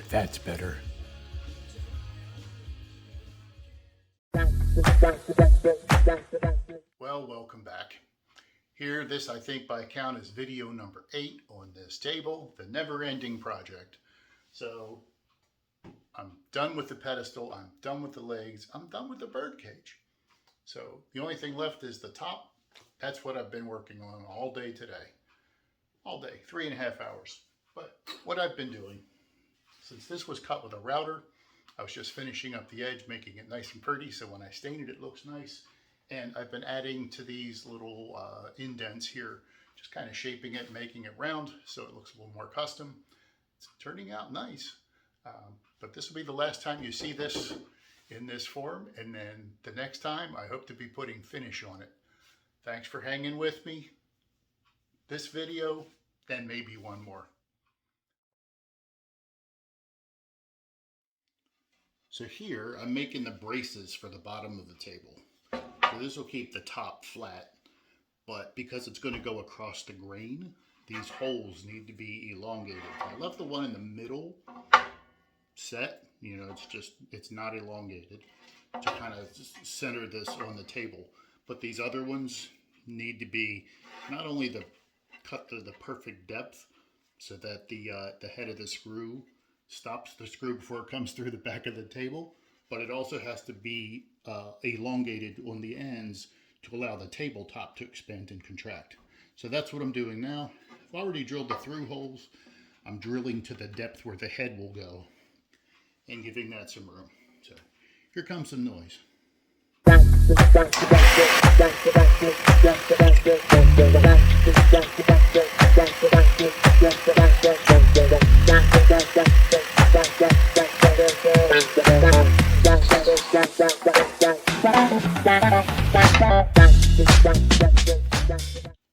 That's better. Well, welcome back. Here, this I think by count is video number 8 on this table, the never-ending project. So I'm done with the pedestal, I'm done with the legs, I'm done with the bird cage. So the only thing left is the top. That's what I've been working on all day today. All day, 3.5 hours. But what I've been doing, since this was cut with a router, I was just finishing up the edge, making it nice and pretty, so when I stain it, it looks nice. And I've been adding to these little indents here, just kind of shaping it, making it round, so it looks a little more custom. It's turning out nice. But this will be the last time you see this in this form, and then the next time, I hope to be putting finish on it. Thanks for hanging with me. This video, then maybe one more. So here, I'm making the braces for the bottom of the table. So this will keep the top flat, but because it's going to go across the grain, these holes need to be elongated. I left the one in the middle set, you know, it's not elongated to kind of center this on the table. But these other ones need to be not only cut to the perfect depth so that the head of the screw stops the screw before it comes through the back of the table, but it also has to be elongated on the ends to allow the tabletop to expand and contract. So that's what I'm doing now. I've already drilled the through holes. I'm drilling to the depth where the head will go and giving that some room. So here comes some noise.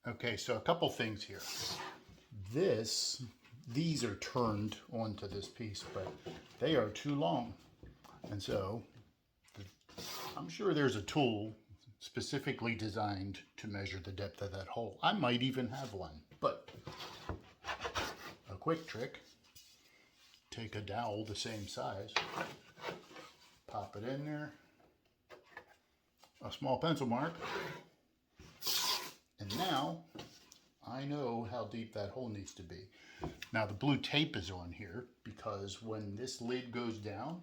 Okay, so a couple things here. These are turned onto this piece, but they are too long. And so I'm sure there's a tool specifically designed to measure the depth of that hole. I might even have one, but a quick trick, take a dowel the same size, pop it in there, a small pencil mark, and now I know how deep that hole needs to be. Now the blue tape is on here because when this lid goes down,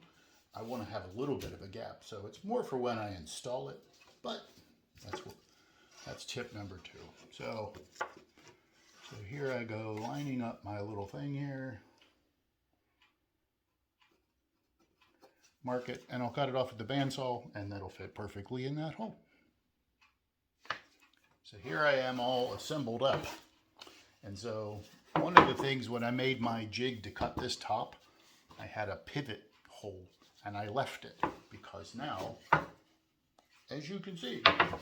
I want to have a little bit of a gap. So it's more for when I install it, but that's tip number 2. So here I go lining up my little thing here. Mark it, and I'll cut it off with the bandsaw, and that'll fit perfectly in that hole. So here I am all assembled up. And so one of the things when I made my jig to cut this top, I had a pivot hole and I left it because now, as you can see,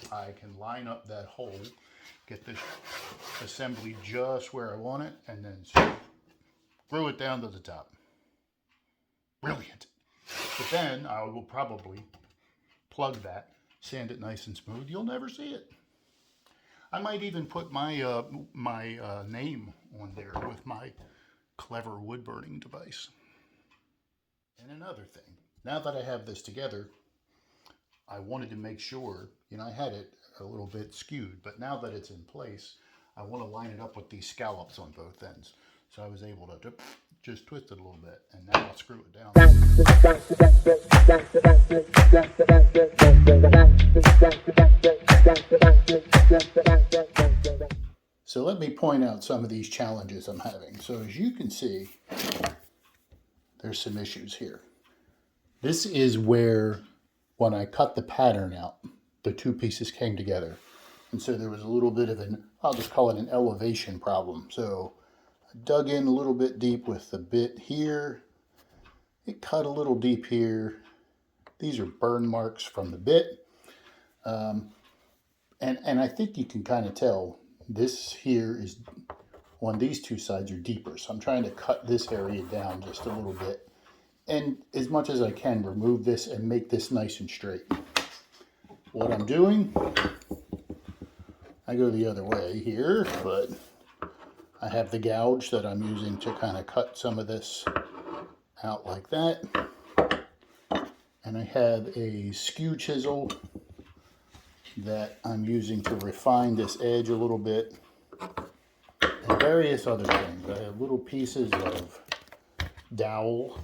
I can line up that hole, get this assembly just where I want it, and then screw it down to the top. Brilliant. But then I will probably plug that, sand it nice and smooth. You'll never see it. I might even put my name on there with my clever wood burning device. And another thing, now that I have this together, I wanted to make sure, you know, I had it a little bit skewed, but now that it's in place, I want to line it up with these scallops on both ends. So I was able to just twist it a little bit, and now I'll screw it down. So let me point out some of these challenges I'm having. So as you can see, there's some issues here. This is where, when I cut the pattern out, the two pieces came together. And so there was a little bit of I'll just call it an elevation problem. So I dug in a little bit deep with the bit here. It cut a little deep here. These are burn marks from the bit. And I think you can kind of tell this here is, on these two sides are deeper. So I'm trying to cut this area down just a little bit. And as much as I can, remove this and make this nice and straight. What I'm doing, I go the other way here, but I have the gouge that I'm using to kind of cut some of this out like that. And I have a skew chisel that I'm using to refine this edge a little bit, and various other things. I have little pieces of dowel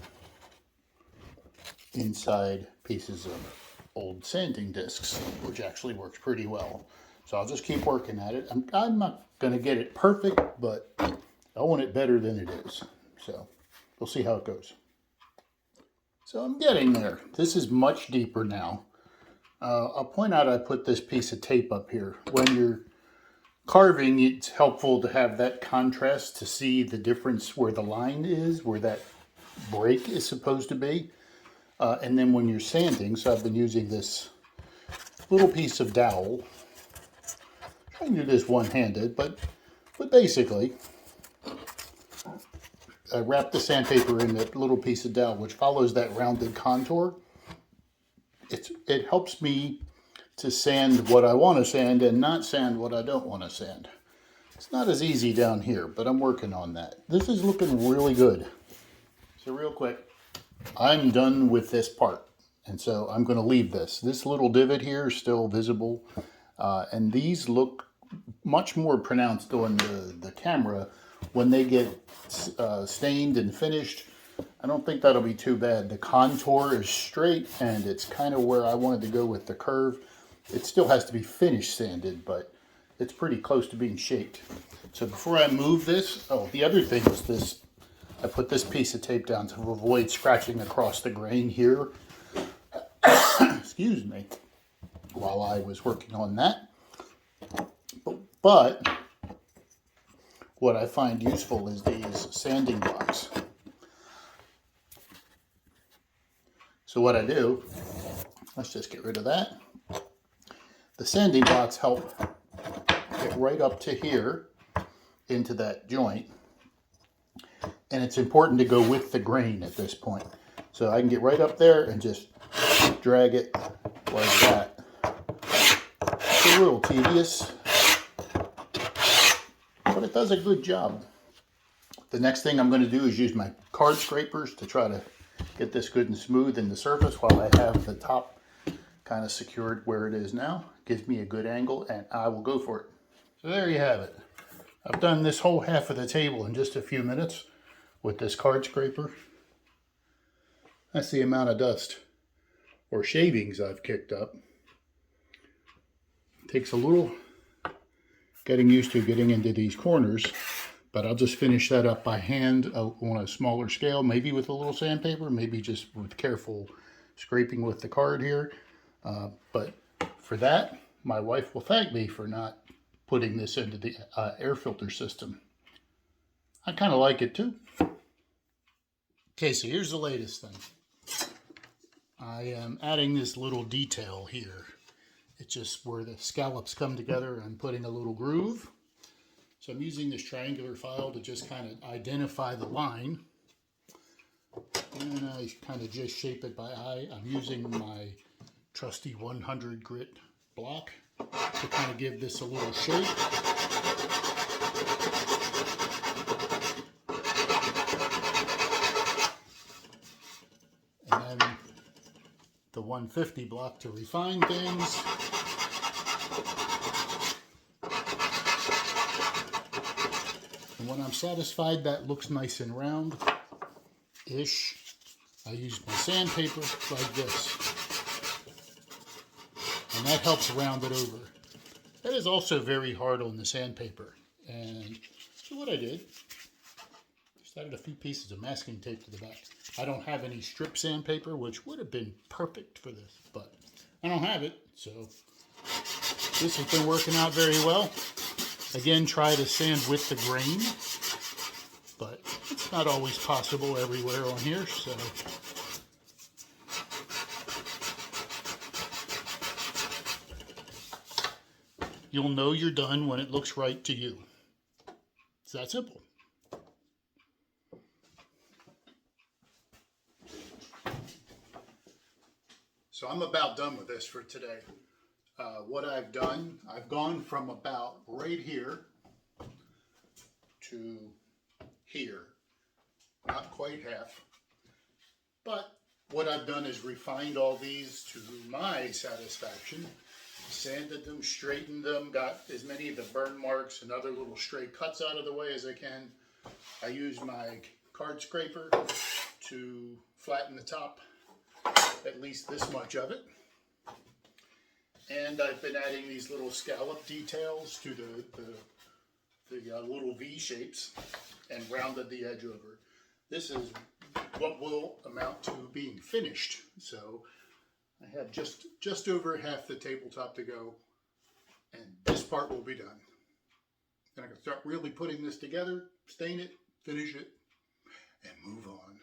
inside pieces of old sanding discs, which actually works pretty well. So I'll just keep working at it. I'm not going to get it perfect, but I want it better than it is. So we'll see how it goes. So I'm getting there. This is much deeper now. I'll point out I put this piece of tape up here. When you're carving, it's helpful to have that contrast to see the difference where the line is, where that break is supposed to be. And then when you're sanding, so I've been using this little piece of dowel. I'm trying to do this one-handed, but basically, I wrap the sandpaper in that little piece of dowel, which follows that rounded contour. It helps me to sand what I want to sand and not sand what I don't want to sand. It's not as easy down here, but I'm working on that. This is looking really good. So real quick, I'm done with this part. And so I'm going to leave this. This little divot here is still visible. And these look much more pronounced on the camera when they get stained and finished. I don't think that'll be too bad. The contour is straight and it's kind of where I wanted to go with the curve. It still has to be finished sanded, but it's pretty close to being shaped. So before I move this, oh, the other thing is this. I put this piece of tape down to avoid scratching across the grain here. Excuse me. While I was working on that. But what I find useful is these sanding blocks. So what I do, let's just get rid of that. The sanding blocks help get right up to here into that joint. And it's important to go with the grain at this point. So I can get right up there and just drag it like that. It's a little tedious, but it does a good job. The next thing I'm going to do is use my card scrapers to try to get this good and smooth in the surface while I have the top kind of secured where it is now. Gives me a good angle and I will go for it. So there you have it. I've done this whole half of the table in just a few minutes with this card scraper. That's the amount of dust or shavings I've kicked up. It takes a little getting used to getting into these corners, but I'll just finish that up by hand on a smaller scale, maybe with a little sandpaper, maybe just with careful scraping with the card here. But for that, my wife will thank me for not putting this into the air filter system. I kind of like it too. Okay, so here's the latest thing. I am adding this little detail here. It's just where the scallops come together. I'm putting a little groove. So I'm using this triangular file to just kind of identify the line. And I kind of just shape it by eye. I'm using my trusty 100 grit block to kind of give this a little shape. And then the 150 block to refine things. And when I'm satisfied that looks nice and round-ish, I use my sandpaper like this. And that helps round it over. That is also very hard on the sandpaper. And so what I did, just added a few pieces of masking tape to the back. I don't have any strip sandpaper, which would have been perfect for this, but I don't have it. So this has been working out very well. Again, try to sand with the grain, but it's not always possible everywhere on here, so. You'll know you're done when it looks right to you. It's that simple. So I'm about done with this for today. What I've done, I've gone from about right here to here, not quite half. But what I've done is refined all these to my satisfaction, sanded them, straightened them, got as many of the burn marks and other little stray cuts out of the way as I can. I used my card scraper to flatten the top, at least this much of it. And I've been adding these little scallop details to the little V shapes and rounded the edge over. This is what will amount to being finished. So I have just over half the tabletop to go, and this part will be done. Then I can start really putting this together, stain it, finish it, and move on.